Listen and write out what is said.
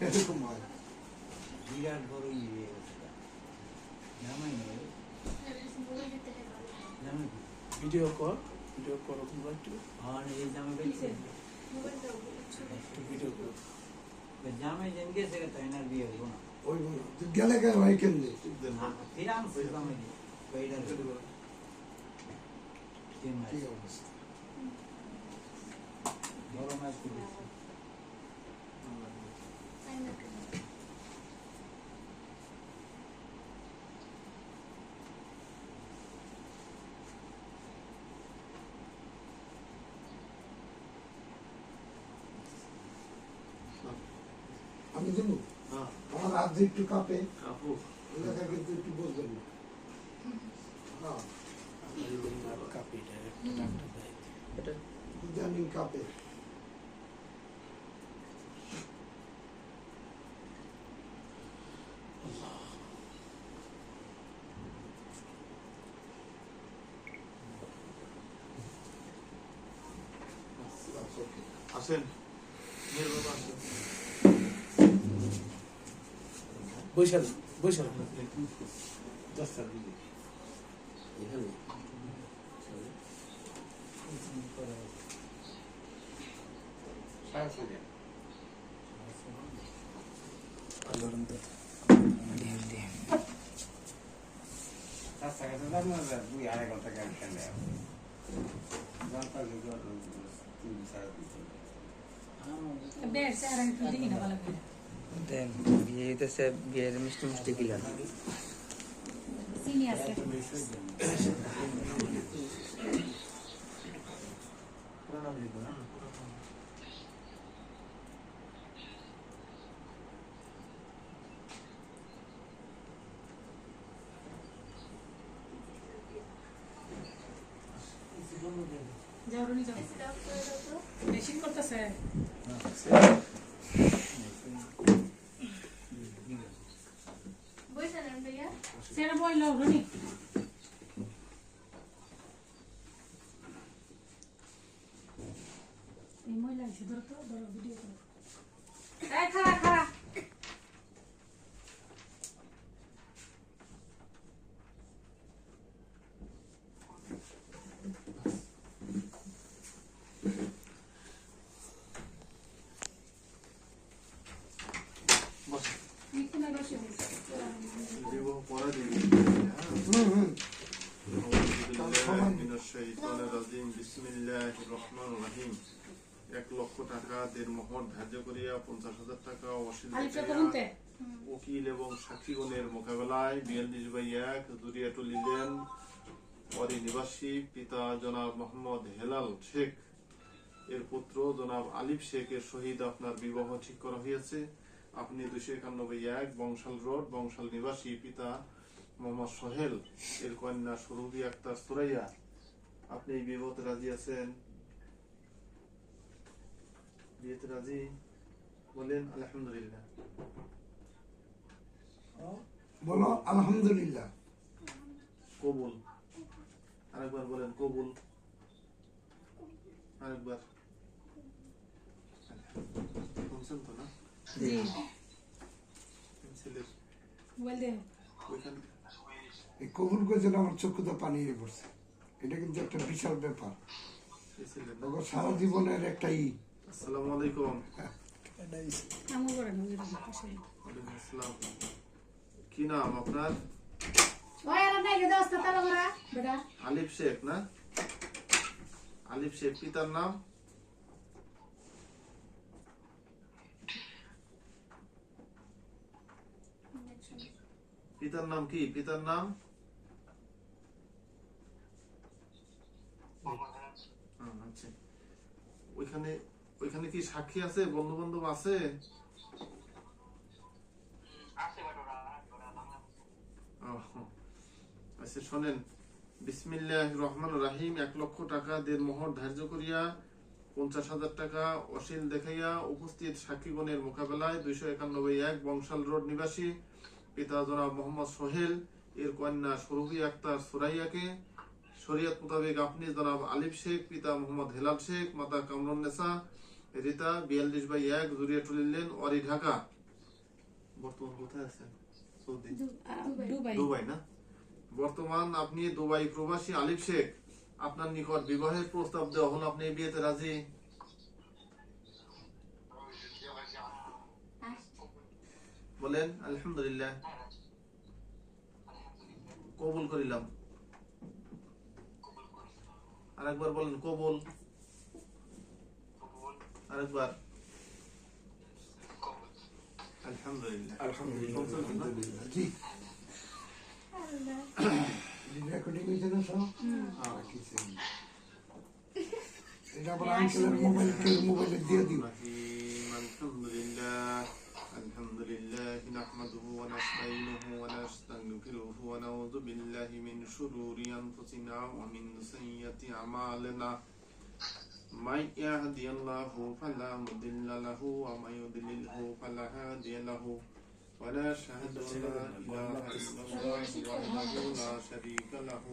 এরকম হয়। বিরাট বড় ইয়ে জামাই নয় জামাই কি ভিডিও কর তোমরা একটু আর এই জামাই বেরিয়েছে ভিডিও কর। জামাই যেন গেছে তাই না বিয়ে হবো না ওই তুই গেলে কেন ভাই কেমনি? তিরাম জামাই বাইরে তিন মাস কি অবস্থা? বড় মাছ দিয়েছে আমি দেবো আমার হাত যে একটু কাঁপে এলাকা কিন্তু একটু বলবেন না। ইদানিং কাঁপে। আসেন বৈশাল এখানে বিয়ের মিষ্টি মিষ্টি গিলা মেশিন করতেছে সেটা বললো রনি এই মহিলা এসে ধরো তো ধরো ভিডিও করো খারা খারা বিবাহ পড়া দিবি বিসমিল্লাহির রহমানির রহিম 1 লক্ষ টাকা দেড়মোহর ধার্য করিয়া 50,000 টাকা অশীল উকিল এবং সাক্ষীগণের মোকাবেলায় 42/1 জুরিয়াতুল ইলেন ওয়ারি নিবাসী পিতা জনাব মোহাম্মদ হেলাল শেখ এর পুত্র জনাব আলিফ শেখের সহিত আপনার বিবাহ ঠিক করা হয়েছে। আপনি 291 বংশাল রোড বংশাল নিবাসী পিতা মোহাম্মদ সোহেল এর কন্যা সুরভি আক্তার সুরাইয়া। আপনি এই বিবাহতে রাজি আছেন? বিয়েতে রাজি বলেন আলহামদুলিল্লাহ। বলো আলহামদুলিল্লাহ। কবুল। আরেকবার বলেন কবুল। আরেকবার শুনছেন তো না? ছেলের ওইখান এই কবুল করেছিল আমার চক্ষুতে পানি হয়ে পড়ছে। এটা কিন্তু একটা বিশাল ব্যাপার, সারা জীবনের একটা আসসালামু আলাইকুম। কি নাম আপনার? আলিফ শেখ না? আলিফ শেখ। পিতার নাম? পিতার নাম কি? পিতার নাম? আচ্ছা, ওইখানে কি সাক্ষী আছে? বন্ধু বান্ধব আছে? আচ্ছা শোনেন, বিসমিল্লাহির রহমানির রহিম 1 লক্ষ টাকা দেড়মোহর ধার্য করিয়া 50,000 টাকা অশীল দেখাইয়া উপস্থিত সাক্ষীগণের মোকাবেলায় 291 বংশাল রোড নিবাসী পিতা জনাব মোহাম্মদ সোহেল এর কন্যা সুরভি আক্তার সুরাইয়াকে শরীয়ত মোতাবেক আপনি জনাব আলিফ শেখ পিতা মোহাম্মদ হেলাল শেখ মাতা কামরুন্নেসা রিতা 42/1 জুরিয়াতুল ইলেন ওয়ারি ঢাকা বর্তমান কোথায় আছেন? Saudi, Dubai. দুবাই না? বর্তমান আপনি দুবাই প্রবাসী আলিফ শেখ, আপনার নিকট বিবাহের প্রস্তাব দেওয়া হলো, আপনি এই বিয়েতে রাজি? বলেন আলহামদুলিল্লাহ, কবুল করিলাম। আরেকবার বলেন কবুল, আরেকবার আলহামদুলিল্লাহ। আলহামদুলিল্লাহ। জি রেকর্ডিং হয়েছে না সব? কিছু নেই। এটা আবার আঙ্কেলের মোবাইলে দিয়ে দিও। আলহামদুলিল্লাহ, আলহামদুলিল্লাহ নাহমাদুহু ওয়া নাস্তাইনুহু ওয়া নাস্তাগফিরুহু ওয়া নাউযু বিল্লাহি মিন শুরুরি আনফুসিনা ওয়া মিন সাইয়্যাতি আমালিনা। من يهدي الله فلا مضل له ومن يضلله فلا هادي له ونشهد أن لا إله إلا الله وحده لا شريك له